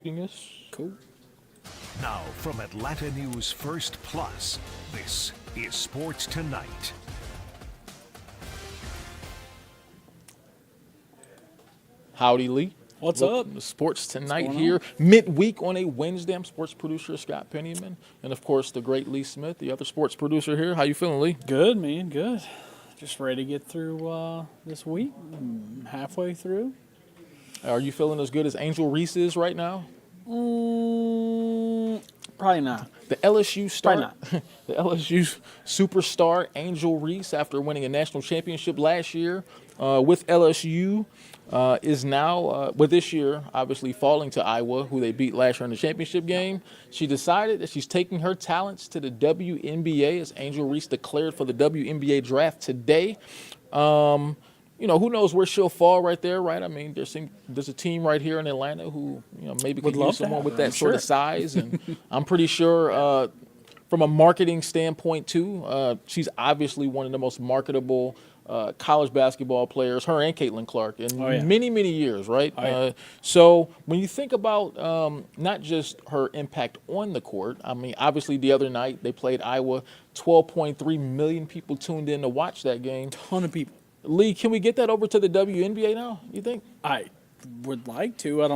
Yes. Cool. Now from Atlanta News First Plus, this is Sports Tonight. Howdy, Lee. What's Welcome up? to Sports Tonight going here, on? midweek on a Wednesday. I'm sports producer Scott Pennyman, and of course the great Lee Smith, the other sports producer here. How you feeling, Lee? Good, man. Good. Just ready to get through this week. Halfway through. Are you feeling as good as Angel Reese is right now? Probably not. The LSU star, Probably the LSU superstar Angel Reese, after winning a national championship last year with LSU, is now with this year obviously falling to Iowa, who they beat last year in the championship game. She decided that she's taking her talents to the WNBA, as Angel Reese declared for the WNBA draft today. Who knows where she'll fall right there, right? I mean, there's a team right here in Atlanta who, maybe could use someone with that sort of size. And I'm pretty sure from a marketing standpoint, too, she's obviously one of the most marketable college basketball players, her and Caitlin Clark, in many, many years, right? So when you think about not just her impact on the court, I mean, obviously the other night they played Iowa, 12.3 million people tuned in to watch that game. Ton of people. Lee, can we get that over to the WNBA now, you think? I would like to. I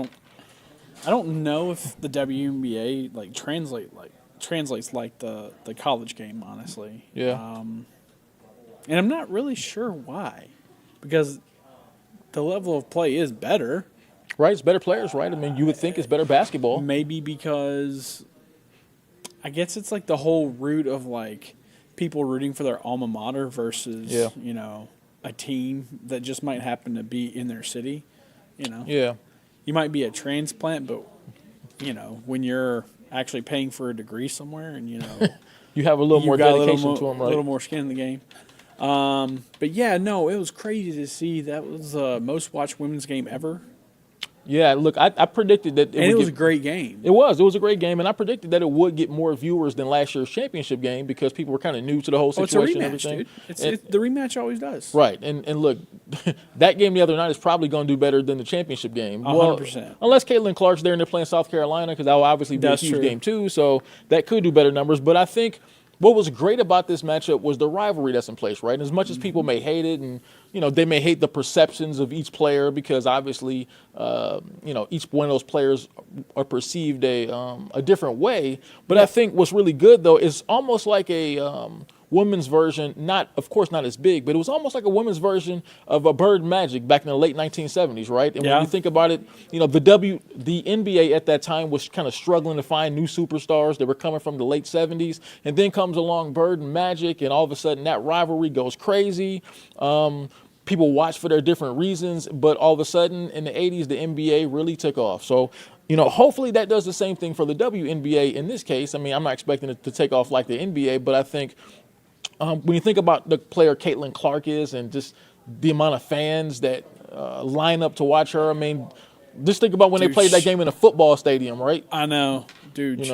don't know if the WNBA translates like the college game, honestly. Yeah. And I'm not really sure why, because the level of play is better. Right, it's better players, right? I mean, you would think it's better basketball. Maybe because I guess it's like the whole root of like people rooting for their alma mater versus a team that just might happen to be in their city. Yeah. You might be a transplant, but when you're actually paying for a degree somewhere, and you have a little more dedication to them, right? A little more skin in the game. But yeah, no, it was crazy to see. That was the most watched women's game ever. Yeah, look, I predicted that it was a great game. It was a great game, and I predicted that it would get more viewers than last year's championship game because people were kind of new to the whole situation. It's a rematch, and everything. Dude. The rematch always does. Right, and look, that game the other night is probably going to do better than the championship game. 100%. Unless Caitlin Clark's there and they're playing South Carolina, because that will obviously be a huge game too, so that could do better numbers. But I think what was great about this matchup was the rivalry that's in place, right? And as much as people may hate it, and they may hate the perceptions of each player, because obviously, each one of those players are perceived a different way. But I think what's really good though is almost like a women's version, of course not as big, but it was almost like a women's version of a Bird Magic back in the late 1970s, right? And when you think about it, the NBA at that time was kind of struggling to find new superstars that were coming from the late 70s, and then comes along Bird and Magic, and all of a sudden that rivalry goes crazy. People watch for their different reasons, but all of a sudden in the 80s, the NBA really took off. So, hopefully that does the same thing for the WNBA in this case. I mean, I'm not expecting it to take off like the NBA, but I think when you think about the player Caitlin Clark is, and just the amount of fans that line up to watch her, I mean, just think about when they played that game in a football stadium, right? I know. Dude,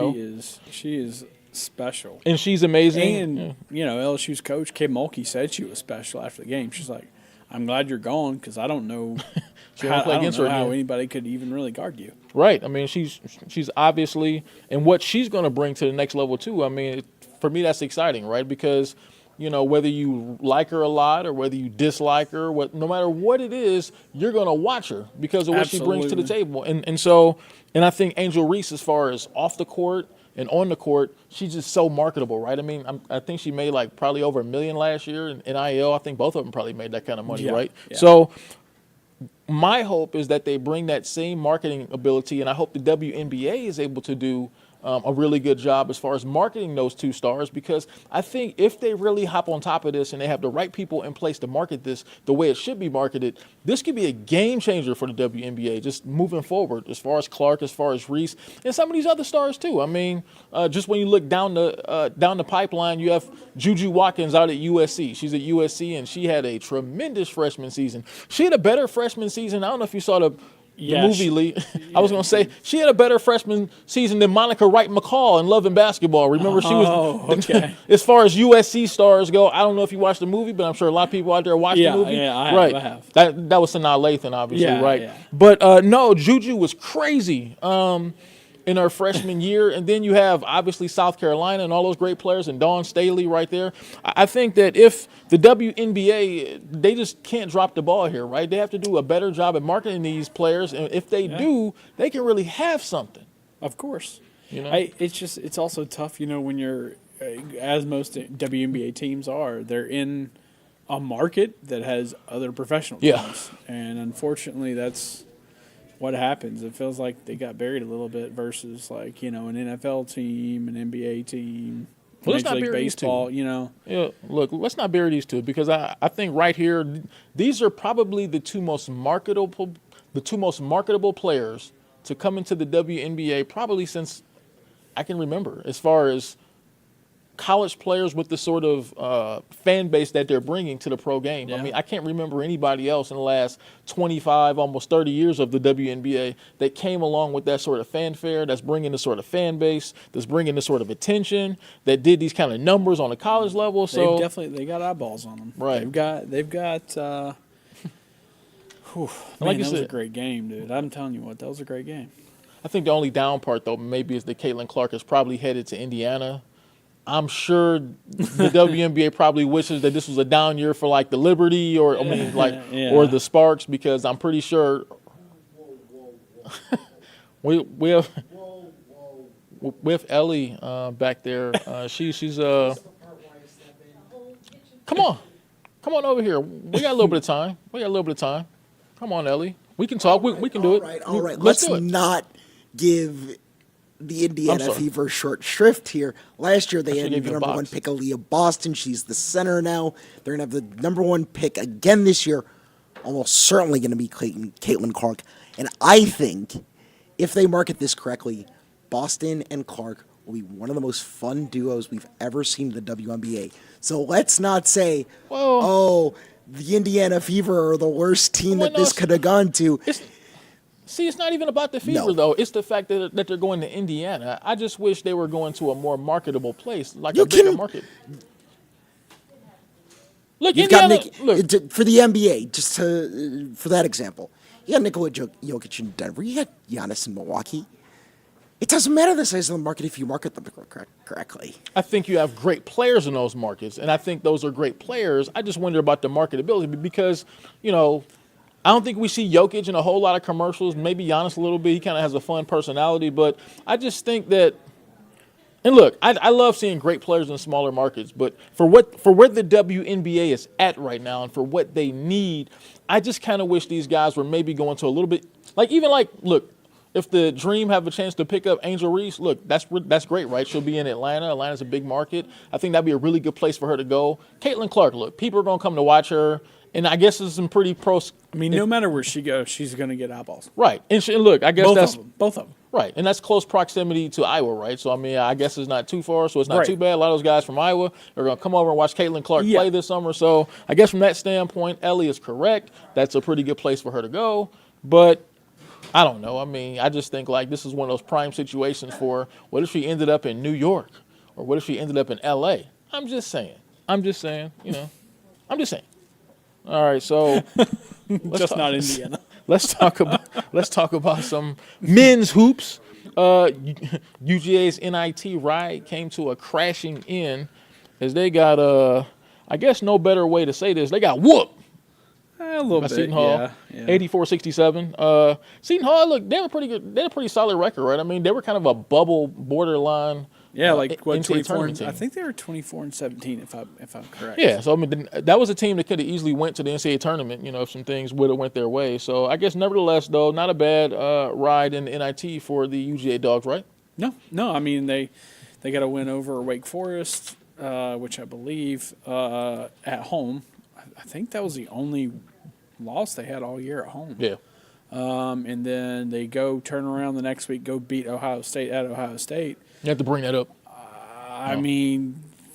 she is special. And she's amazing. And, LSU's coach, Kay Mulkey, said she was special after the game. She's like, I'm glad you're gone, because I don't know how anybody could even really guard you. Right. I mean, she's obviously, and what she's going to bring to the next level too. I mean, for me, that's exciting, right? Because, whether you like her a lot or whether you dislike her, no matter what it is, you're going to watch her because of what she brings to the table. And I think Angel Reese, as far as off the court and on the court, she's just so marketable, right? I mean, I think she made like probably over $1 million last year in NIL. I think both of them probably made that kind of money, right? Yeah. So my hope is that they bring that same marketing ability, and I hope the WNBA is able to do a really good job as far as marketing those two stars, because I think if they really hop on top of this and they have the right people in place to market this the way it should be marketed, this could be a game changer for the WNBA just moving forward, as far as Clark, as far as Reese, and some of these other stars too. I mean, just when you look down the pipeline, you have Juju Watkins out at USC. She's at USC, and she had a tremendous freshman season. She had a better freshman season. I don't know if you saw Yeah, the movie lead. I was going to say, she had a better freshman season than Monica Wright McCall in Love and Basketball. Remember, she was, okay. as far as USC stars go, I don't know if you watched the movie, but I'm sure a lot of people out there watched the movie. Yeah, I right. have. That was Sanaa Lathan, obviously, right? Yeah. But no, Juju was crazy. In her freshman year. And then you have, obviously, South Carolina and all those great players and Dawn Staley right there. I think that if the WNBA, they just can't drop the ball here, right? They have to do a better job at marketing these players. And if they do, they can really have something. Of course. You know? It's also tough, when you're, as most WNBA teams are, they're in a market that has other professional teams. And unfortunately, that's what happens. It feels like they got buried a little bit versus an NFL team, an NBA team, Major League Baseball, Yeah, look, let's not bury these two because I think right here, these are probably the two most marketable players to come into the WNBA probably since I can remember, as far as college players with the sort of fan base that they're bringing to the pro game. Yeah. I mean, I can't remember anybody else in the last 25, almost 30 years of the WNBA that came along with that sort of fanfare, that's bringing the sort of fan base, that's bringing the sort of attention, that did these kind of numbers on the college level. So they got eyeballs on them. Right. They've got. Man, like that was a great game, dude. I'm telling you what, that was a great game. I think the only down part, though, maybe is that Caitlin Clark is probably headed to Indiana. I'm sure the WNBA probably wishes that this was a down year for like the Liberty or or the Sparks, because I'm pretty sure we have Ellie back there. She's come on over here. We got a little bit of time. Come on, Ellie. We can talk. We can do it. All right. Let's not give the Indiana Fever short shrift here. Last year, they had the number one pick, Aaliyah Boston. She's the center now. They're going to have the number one pick again this year. Almost certainly going to be Caitlin Clark. And I think if they market this correctly, Boston and Clark will be one of the most fun duos we've ever seen in the WNBA. So let's not say, the Indiana Fever are the worst team that this could have gone to. It's not even about the Fever, though. It's the fact that they're going to Indiana. I just wish they were going to a more marketable place, like a bigger market. Look, Indiana, for the NBA, for that example, you got Nikola Jokic in Denver. You got Giannis in Milwaukee. It doesn't matter the size of the market if you market them correctly. I think you have great players in those markets, and I think those are great players. I just wonder about the marketability because, I don't think we see Jokic in a whole lot of commercials. Maybe Giannis a little bit. He kind of has a fun personality. But I just think that – and look, I love seeing great players in smaller markets. But for where the WNBA is at right now and for what they need, I just kind of wish these guys were maybe going to a little bit – look, if the Dream have a chance to pick up Angel Reese, look, that's great, right? She'll be in Atlanta. Atlanta's a big market. I think that'd be a really good place for her to go. Caitlin Clark, look, people are going to come to watch her. And I guess there's some pretty no matter where she goes, she's going to get eyeballs. Right. And look, I guess both of them. Right. And that's close proximity to Iowa, right? So, I guess it's not too far, so it's not too bad. A lot of those guys from Iowa are going to come over and watch Caitlin Clark play this summer. So, I guess from that standpoint, Ellie is correct. That's a pretty good place for her to go. But I don't know. I just think, this is one of those prime situations for what if she ended up in New York? Or what if she ended up in L.A.? I'm just saying. I'm just saying. All right, so not Indiana. Let's talk about some men's hoops. UGA's NIT ride came to a crashing end as they got I guess no better way to say this. They got whooped. A little bit, Seton Hall, 84-67. Seton Hall, look, they have a pretty good, they had a pretty solid record, right? They were kind of a bubble borderline. Yeah, 24. I think they were 24-17, if I'm correct. Yeah, so that was a team that could have easily went to the NCAA tournament, if some things would have went their way. So I guess nevertheless, though, not a bad ride in the NIT for the UGA Dogs, right? No, they got a win over Wake Forest, which I believe at home. I think that was the only loss they had all year at home. Yeah. And then they turn around the next week, go beat Ohio State at Ohio State. You have to bring that up.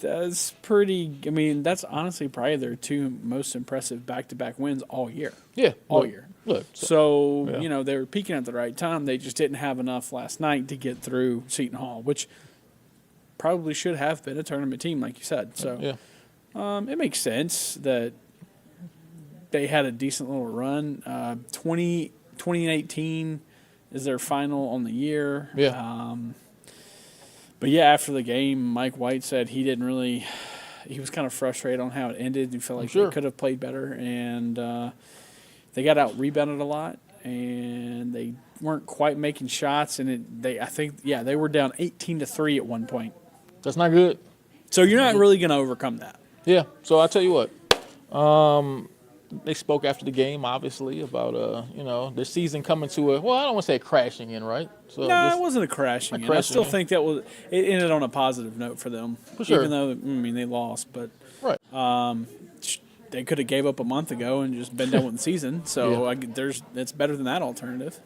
That's pretty. I mean, that's honestly probably their two most impressive back-to-back wins all year. Yeah, all year. Look, so you know they were peaking at the right time. They just didn't have enough last night to get through Seton Hall, which probably should have been a tournament team, like you said. So it makes sense that they had a decent little run. 2018 is their final on the year. Yeah. But yeah, after the game, Mike White said he didn't really. He was kind of frustrated on how it ended. He felt like they could have played better, and they got out rebounded a lot, and they weren't quite making shots. And they were down 18-3 at one point. That's not good. So you're not really going to overcome that. Yeah. So I'll tell you what. They spoke after the game, obviously, about their season coming to I don't want to say crashing in, right? So no, it wasn't a crashing in. I still think it ended on a positive note for them. For sure. Even though they lost, but right. They could have gave up a month ago and just been done with the season. So it's better than that alternative.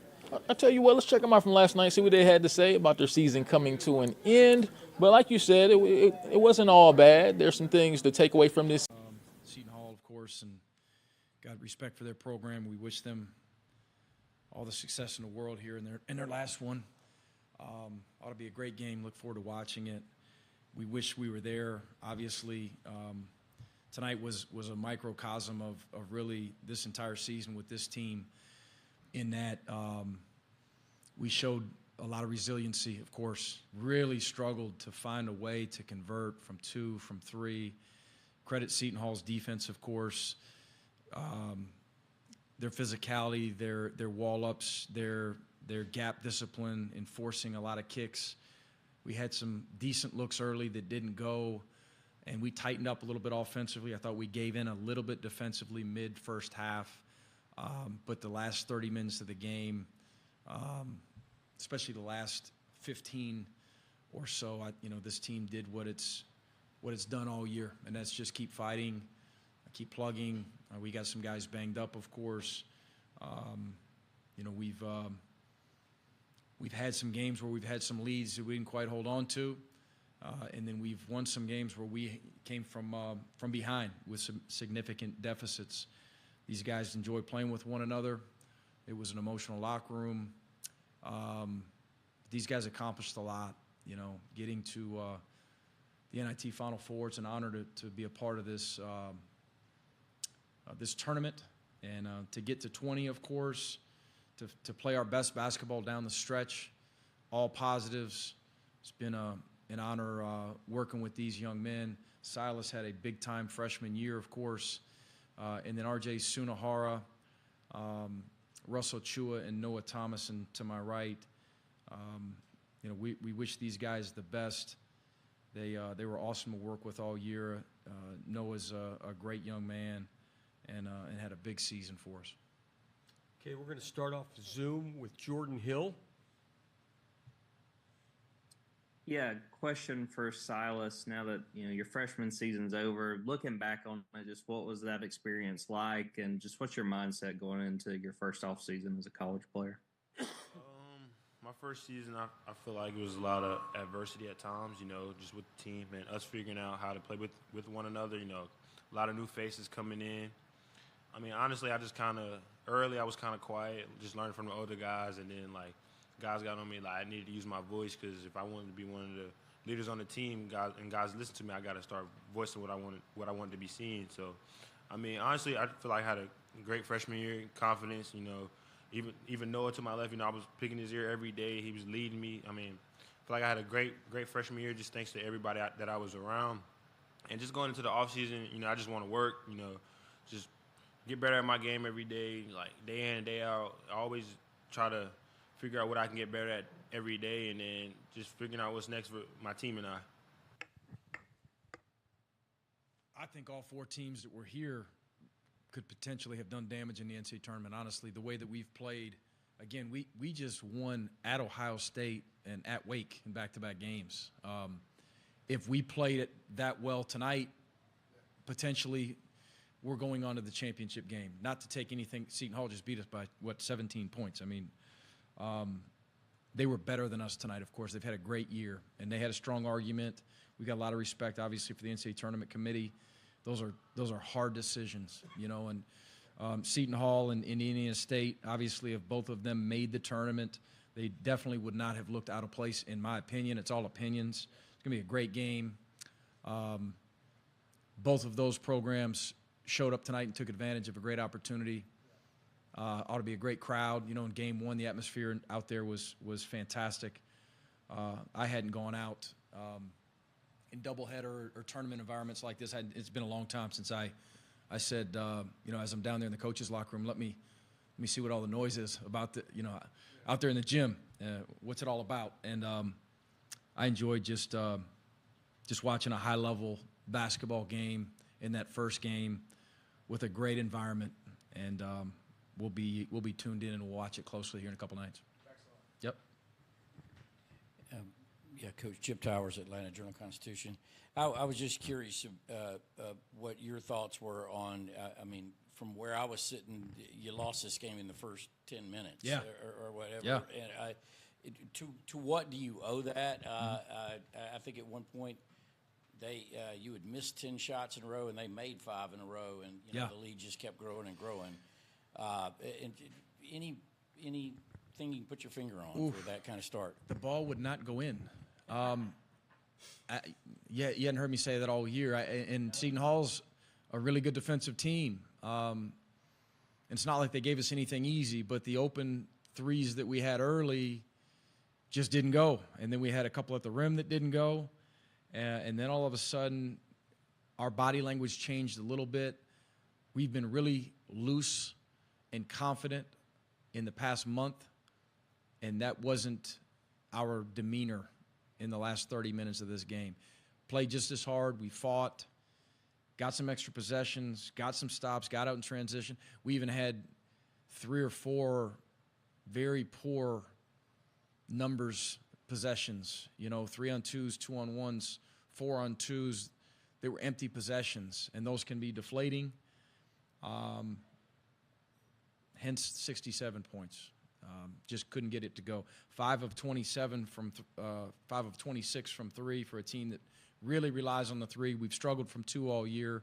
I'll tell you what, let's check them out from last night, see what they had to say about their season coming to an end. But like you said, it wasn't all bad. There's some things to take away from this. Seton Hall, of course, and got respect for their program. We wish them all the success in the world here in their last one. Ought to be a great game. Look forward to watching it. We wish we were there. Obviously, tonight was a microcosm of really this entire season with this team, in that we showed a lot of resiliency, of course. Really struggled to find a way to convert from 2, from 3. Credit Seton Hall's defense, of course. Their physicality, their wall-ups, their gap discipline, enforcing a lot of kicks. We had some decent looks early that didn't go, and we tightened up a little bit offensively. I thought we gave in a little bit defensively mid-first half, but the last 30 minutes of the game, especially the last 15 or so, this team did what it's done all year, and that's just keep fighting, keep plugging. We got some guys banged up, of course. We've had some games where we've had some leads that we didn't quite hold on to, and then we've won some games where we came from behind with some significant deficits. These guys enjoy playing with one another. It was an emotional locker room. These guys accomplished a lot. Getting to the NIT Final Four, it's an honor to be a part of this this tournament, and to get to 20, of course, to play our best basketball down the stretch, all positives. It's been an honor working with these young men. Silas had a big-time freshman year, of course, and then R.J. Sunahara, Russell Chua, and Noah Thomas, and to my right. We wish these guys the best. They were awesome to work with all year. Noah's a great young man, and had a big season for us. Okay, we're going to start off Zoom with Jordan Hill. Yeah, question for Silas. Now that your freshman season's over, looking back on it, just what was that experience like, and just what's your mindset going into your first off season as a college player? My first season, I feel like it was a lot of adversity at times. Just with the team and us figuring out how to play with one another. A lot of new faces coming in. I mean, honestly, I was kind of quiet, just learning from the older guys, and then guys got on me I needed to use my voice, because if I wanted to be one of the leaders on the team, guys listen to me, I got to start voicing what I wanted to be seen. So, I mean, honestly, I feel like I had a great freshman year, confidence. Even Noah to my left, I was picking his ear every day. He was leading me. I mean, I feel like I had a great freshman year, just thanks to everybody that I was around. And just going into the off season, I just want to work. Just get better at my game every day, day in and day out. I always try to figure out what I can get better at every day, and then just figuring out what's next for my team and I. I think all 4 teams that were here could potentially have done damage in the NCAA tournament. Honestly, the way that we've played, again, we just won at Ohio State and at Wake in back-to-back games. If we played it that well tonight, potentially we're going on to the championship game. Not to take anything, Seton Hall just beat us by, 17 points. I mean, they were better than us tonight, of course. They've had a great year, and they had a strong argument. We got a lot of respect, obviously, for the NCAA tournament committee. Those are hard decisions, and Seton Hall and Indiana State, obviously, if both of them made the tournament, they definitely would not have looked out of place, in my opinion. It's all opinions. It's going to be a great game. Both of those programs showed up tonight and took advantage of a great opportunity. Ought to be a great crowd. In Game 1, the atmosphere out there was fantastic. I hadn't gone out in doubleheader or tournament environments like this. It's been a long time since I said, as I'm down there in the coach's locker room, let me see what all the noise is about out there in the gym. What's it all about? And I enjoyed just watching a high-level basketball game in that first game with a great environment, and we'll be tuned in and we'll watch it closely here in a couple nights. Yep. Yeah, Coach Chip Towers, Atlanta Journal-Constitution. I was just curious what your thoughts were on. From where I was sitting, you lost this game in the first 10 minutes, or whatever. Yeah. And to what do you owe that? I think at one point you had missed 10 shots in a row, and they made 5 in a row, and the lead just kept growing and growing. And anything you can put your finger on for that kind of start? The ball would not go in. You hadn't heard me say that all year. And Seton Hall's a really good defensive team. It's not like they gave us anything easy, but the open threes that we had early just didn't go. And then we had a couple at the rim that didn't go. And then all of a sudden, our body language changed a little bit. We've been really loose and confident in the past month, and that wasn't our demeanor in the last 30 minutes of this game. Played just as hard. We fought, got some extra possessions, got some stops, got out in transition. We even had 3 or 4 very poor numbers possessions, 3-on-2s, 2-on-1s, 4-on-2s. They were empty possessions, and those can be deflating. Hence 67 points. Just couldn't get it to go. 5 of 27 from 5 of 26 from 3 for a team that really relies on the 3. We've struggled from 2 all year.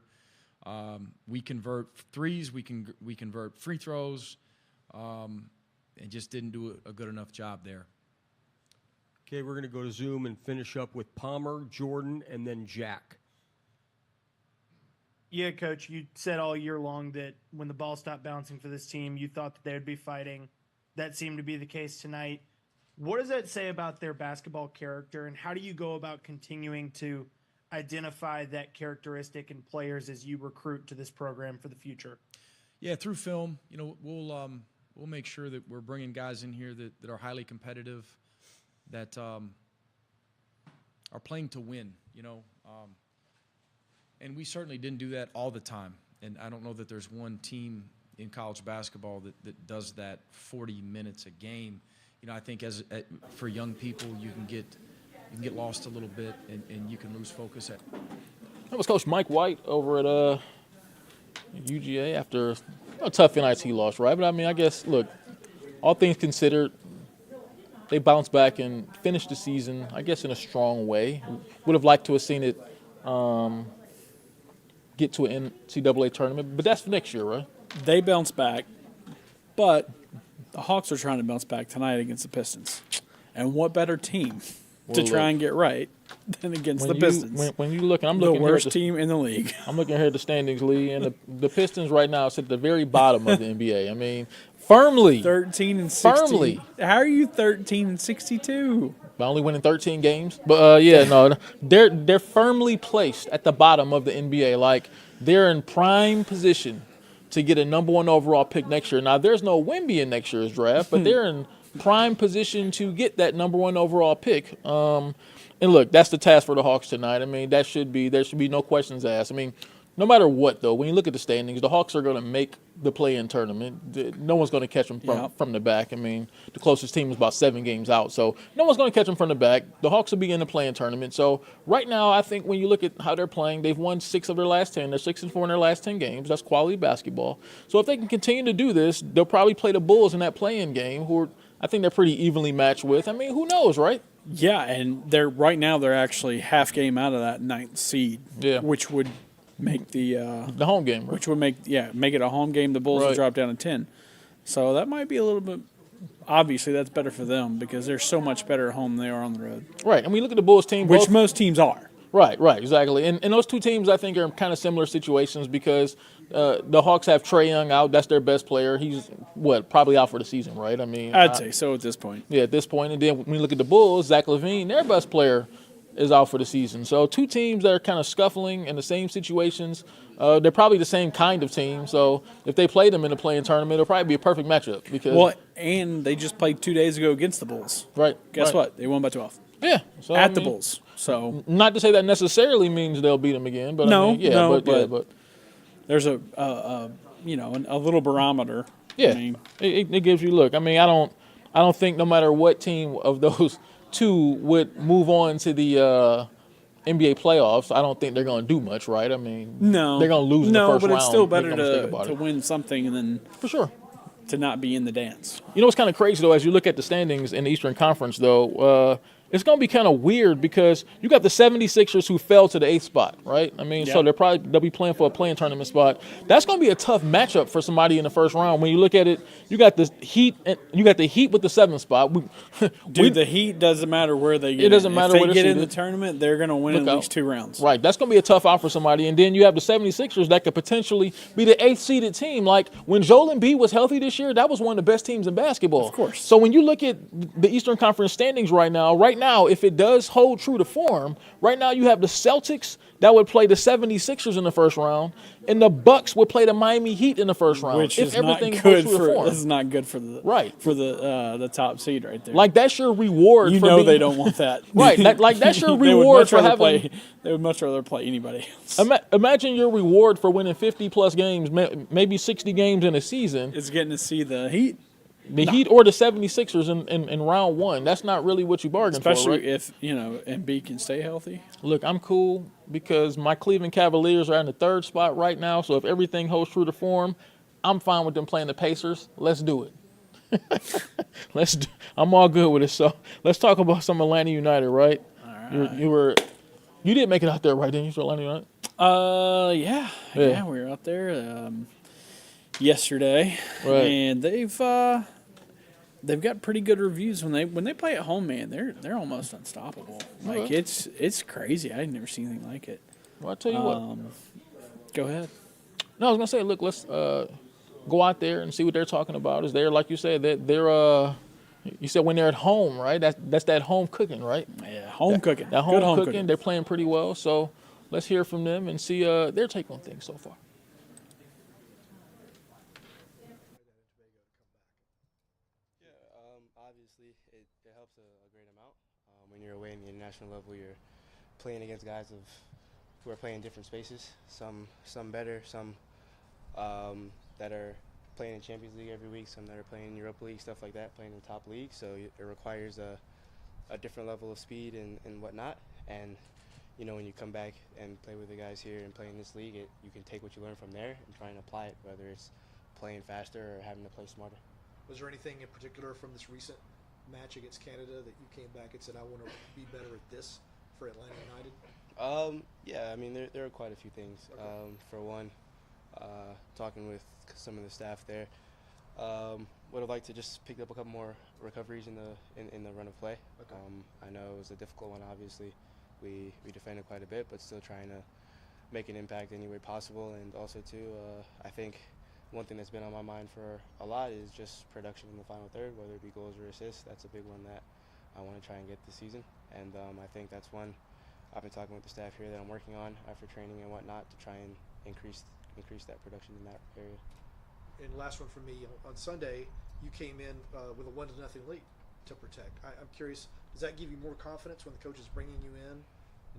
We convert threes, we convert free throws, and just didn't do a good enough job there. Okay, we're going to go to Zoom and finish up with Palmer, Jordan, and then Jack. Yeah, Coach, you said all year long that when the ball stopped bouncing for this team, you thought that they would be fighting. That seemed to be the case tonight. What does that say about their basketball character, and how do you go about continuing to identify that characteristic in players as you recruit to this program for the future? Yeah, through film, we'll make sure that we're bringing guys in here that are highly competitive, that are playing to win, and we certainly didn't do that all the time. And I don't know that there's one team in college basketball that does that 40 minutes a game. I think for young people, you can get lost a little bit and you can lose focus. That was Coach Mike White over at UGA after a tough NIT loss, right? But I guess, look, all things considered, they bounced back and finished the season, I guess, in a strong way. Would have liked to have seen it get to an NCAA tournament, but that's for next year, right? They bounce back, but the Hawks are trying to bounce back tonight against the Pistons. And what better team to try and get right than against the Pistons? When you look, I'm looking the worst team in the league. I'm looking here at the standings, Lee, and the Pistons right now sit at the very bottom of the NBA. Firmly. 13 and 60. Firmly. How are you 13 and 62? By only winning 13 games. But, they're firmly placed at the bottom of the NBA. Like, they're in prime position to get a number 1 overall pick next year. Now, there's no Wnba in next year's draft, but they're in prime position to get that number 1 overall pick. And, look, that's the task for the Hawks tonight. There should be no questions asked. No matter what, though, when you look at the standings, the Hawks are going to make the play-in tournament. No one's going to catch them from the back. The closest team is about 7 games out, so no one's going to catch them from the back. The Hawks will be in the play-in tournament. So right now, I think when you look at how they're playing, they've won 6 of their last 10. They're 6-4 in their last 10 games. That's quality basketball. So if they can continue to do this, they'll probably play the Bulls in that play-in game, who I think they're pretty evenly matched with. Who knows, right? Yeah, and right now they're actually half game out of that 9th seed. Yeah. Which would make the home game, right? Which would make it a home game. The Bulls would drop down to 10. So that might be a little bit. Obviously, that's better for them because they're so much better at home than they are on the road. Right, and we look at the Bulls team, which most teams are. Right, exactly. And those two teams, I think, are in kind of similar situations because the Hawks have Trae Young out. That's their best player. He's, probably out for the season, right? I mean, I'd say so at this point. Yeah, at this point. And then when you look at the Bulls, Zach LaVine, their best player, is out for the season. So two teams that are kind of scuffling in the same situations. They're probably the same kind of team. So if they play them in the play-in tournament, it'll probably be a perfect matchup. Because and they just played 2 days ago against the Bulls. Right. Guess what? They won by 12. Yeah. So, the Bulls. So not to say that necessarily means they'll beat them again, but but there's a little barometer. Yeah, I mean, it gives you look. I mean, I don't think no matter what team of those two would move on to the NBA playoffs, I don't think they're going to do much, right? I mean, no, they're going to lose in the first round. No, but it's still better to win something than for sure to not be in the dance. You know what's kind of crazy though, as you look at the standings in the Eastern Conference, though. It's going to be kind of weird because you got the 76ers who fell to the 8th spot, right? I mean, so they'll be playing for a play-in tournament spot. That's going to be a tough matchup for somebody in the first round. When you look at it, you got the Heat with the 7th spot. The Heat doesn't matter where they get. It doesn't matter where they get in the tournament, they're going to win at least 2 rounds. Right. That's going to be a tough out for somebody. And then you have the 76ers that could potentially be the 8th seeded team. Like when Joel Embiid was healthy this year, that was one of the best teams in basketball. Of course. So when you look at the Eastern Conference standings right now, if it does hold true to form, right now you have the Celtics that would play the 76ers in the first round, and the Bucks would play the Miami Heat in the first round. Which if is everything not good holds true to form. This is not good for the the top seed right there. Like that's your reward. They don't want that. Right. Like that's your reward for having. They would much rather play anybody else. Imagine your reward for winning 50-plus games, maybe 60 games in a season. It's getting to see the Heat. Heat or the 76ers in round 1. That's not really what you bargained for, right? Especially if, Embiid can stay healthy. Look, I'm cool because my Cleveland Cavaliers are in the 3rd spot right now. So if everything holds true to form, I'm fine with them playing the Pacers. Let's do it. I'm all good with it. So let's talk about some Atlanta United, right? All right. You did make it out there, right? Didn't you, for Atlanta United? Yeah, we were out there yesterday, right. And they've got pretty good reviews when they play at home. Man, they're almost unstoppable. Like it's crazy. I've never seen anything like it. Well, I'll tell you what. Go ahead. No, I was gonna say, look, let's go out there and see what they're talking about. Is there, like you said, they're you said when they're at home, right? That's that home cooking, right? Yeah, cooking. That home cooking. They're playing pretty well. So let's hear from them and see their take on things so far. Obviously, it helps a great amount. When you're away in the international level, you're playing against guys who are playing different spaces. Some better, some that are playing in Champions League every week, some that are playing in Europa League, stuff like that, playing in top league. So it requires a different level of speed and whatnot. And when you come back and play with the guys here and play in this league, you can take what you learn from there and try and apply it, whether it's playing faster or having to play smarter. Was there anything in particular from this recent match against Canada that you came back and said, I want to be better at this for Atlanta United? Yeah, I mean, there are quite a few things. Okay. For one, talking with some of the staff there, would have liked to just pick up a couple more recoveries in the run of play. Okay. I know it was a difficult one, obviously. We defended quite a bit, but still trying to make an impact any way possible. And also, too, I think one thing that's been on my mind for a lot is just production in the final third, whether it be goals or assists. That's a big one that I want to try and get this season. And I think that's one I've been talking with the staff here that I'm working on after training and whatnot to try and increase that production in that area. And last one for me, on Sunday, you came in with a 1-0 lead to protect. I'm curious, does that give you more confidence when the coach is bringing you in?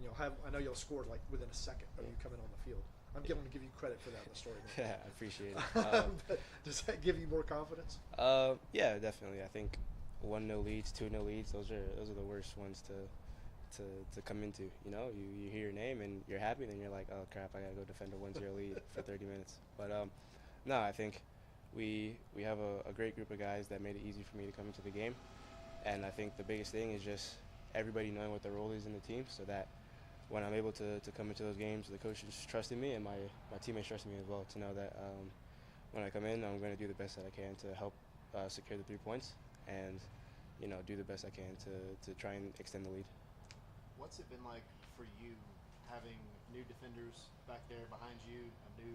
And I know you'll score like within a second of you coming on the field. I'm going to give you credit for that in the story. Yeah, I appreciate it. But does that give you more confidence? Yeah, definitely. I think 1-0 leads, 2-0 leads, those are the worst ones to come into. You hear your name and you're happy, then you're like, oh crap, I gotta go defend a 1-0 lead for 30 minutes. But no, I think we have a great group of guys that made it easy for me to come into the game. And I think the biggest thing is just everybody knowing what their role is in the team, so that when I'm able to come into those games, the coaches trusting me and my teammates trusting me as well, to know that when I come in, I'm going to do the best that I can to help secure the 3 points and, do the best I can to try and extend the lead. What's it been like for you having new defenders back there behind you, a new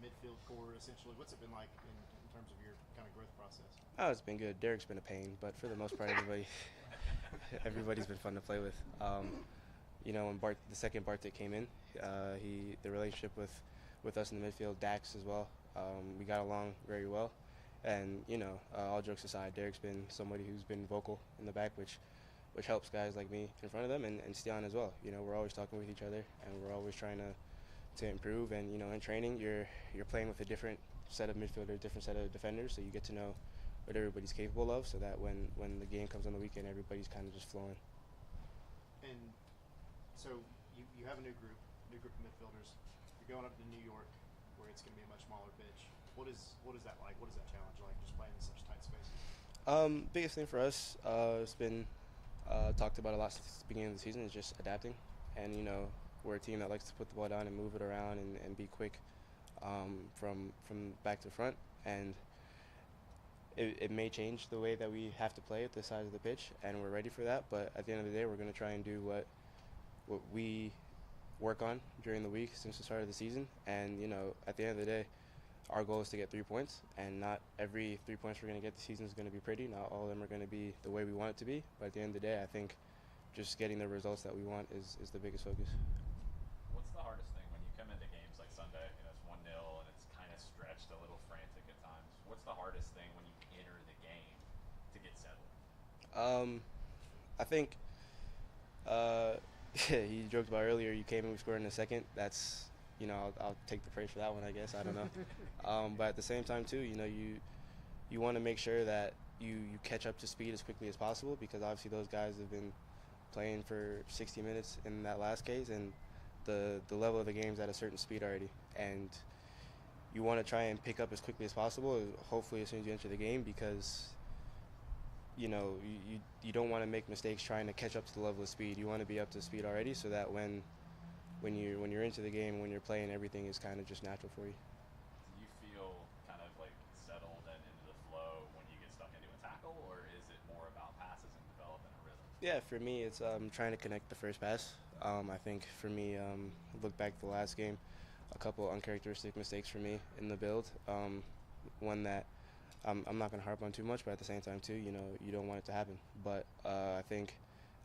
midfield core essentially? What's it been like in terms of your kind of growth process? Oh, it's been good. Derek's been a pain, but for the most part, everybody's been fun to play with. When the second Bartek came in, the relationship with us in the midfield, Dax as well, we got along very well. And all jokes aside, Derek's been somebody who's been vocal in the back, which helps guys like me in front of them, and Stian as well. We're always talking with each other, and we're always trying to improve. And in training, you're playing with a different set of midfielders, different set of defenders, so you get to know what everybody's capable of, so that when the game comes on the weekend, everybody's kind of just flowing. And so you have a new group of midfielders. You're going up to New York, where it's going to be a much smaller pitch. What is that like? What is that challenge like, just playing in such tight spaces? Biggest thing for us, it's been talked about a lot since the beginning of the season, is just adapting. And we're a team that likes to put the ball down and move it around and be quick from back to front. And it may change the way that we have to play at this side of the pitch, and we're ready for that. But at the end of the day, we're going to try and do what we work on during the week since the start of the season. And at the end of the day, our goal is to get 3 points, and not every 3 points we're going to get this season is going to be pretty. Not all of them are going to be the way we want it to be. But at the end of the day, I think just getting the results that we want is the biggest focus. What's the hardest thing when you come into games like Sunday? It's 1-0 and it's kind of stretched, a little frantic at times. What's the hardest thing when you enter the game to get settled? I think he joked about earlier, you came and we scored in a second. That's, I'll take the praise for that one, I guess. I don't know. But at the same time, too, you want to make sure that you catch up to speed as quickly as possible, because obviously those guys have been playing for 60 minutes in that last case, and the level of the game's at a certain speed already. And you want to try and pick up as quickly as possible, hopefully as soon as you enter the game, because you don't want to make mistakes trying to catch up to the level of speed. You want to be up to speed already, so that when you're into the game, when you're playing, everything is kind of just natural for you. Do you feel kind of like settled and into the flow when you get stuck into a tackle, or is it more about passes and developing a rhythm? Yeah, for me, it's trying to connect the first pass. I think for me, look back to the last game, a couple uncharacteristic mistakes for me in the build. One that I'm not going to harp on too much, but at the same time, too, you don't want it to happen. But I think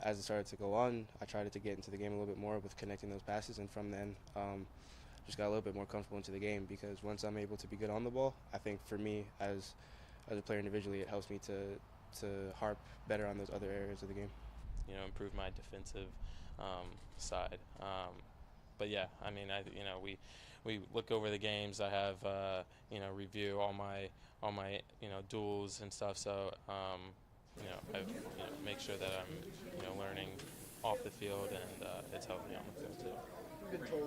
as it started to go on, I tried to get into the game a little bit more with connecting those passes, and from then just got a little bit more comfortable into the game, because once I'm able to be good on the ball, I think for me as a player individually, it helps me to harp better on those other areas of the game. Improve my defensive side. But yeah, I mean, we look over the games. I have review all my duels and stuff. So I make sure that I'm learning off the field, and it's helping me on the field too.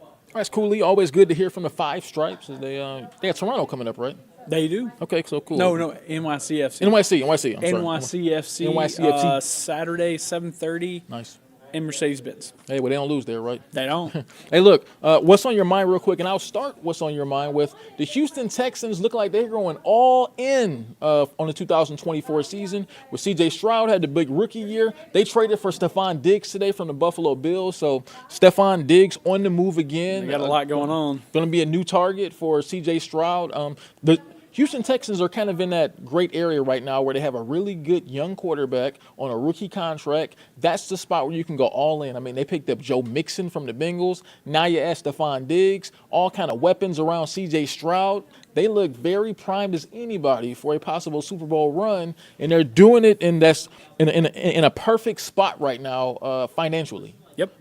All right, Cooley. Always good to hear from the Five Stripes. They got Toronto coming up, right? They do. Okay, so cool. No, NYCFC. NYCFC. I'm sorry. NYCFC. Saturday, 7:30. Nice. In Mercedes-Benz. Hey, well, they don't lose there, right? They don't. Hey, look, what's on your mind real quick, and I'll start what's on your mind with the Houston Texans look like they're going all in on the 2024 season, where C.J. Stroud had the big rookie year. They traded for Stephon Diggs today from the Buffalo Bills, so Stephon Diggs on the move again. They got a lot going on. Going to be a new target for C.J. Stroud. The Houston Texans are kind of in that great area right now where they have a really good young quarterback on a rookie contract. That's the spot where you can go all in. I mean, they picked up Joe Mixon from the Bengals. Now you add Stephon Diggs, all kind of weapons around C.J. Stroud. They look very primed as anybody for a possible Super Bowl run, and they're doing it in a perfect spot right now financially. Yep.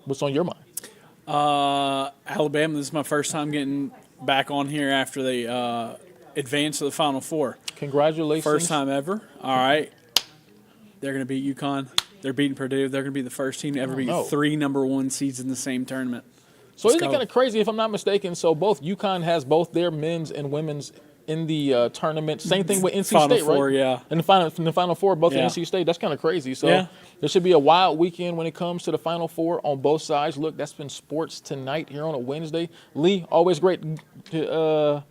What's on your mind? Alabama, this is my first time getting back on here after they advanced to the Final Four. Congratulations. First time ever. All right. They're going to beat UConn. They're beating Purdue. They're going to be the first team to ever beat 3 number 1 seeds in the same tournament. So isn't it kind of crazy, if I'm not mistaken, so both UConn has both their men's and women's in the tournament. Same thing with NC Final State, Four, right? yeah. In the Final Four, both in NC State. That's kind of crazy. So there should be a wild weekend when it comes to the Final Four on both sides. Look, that's been Sports Tonight here on a Wednesday. Lee, always great to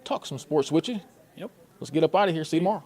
talk some sports with you. Yep. Let's get up out of here. See you tomorrow.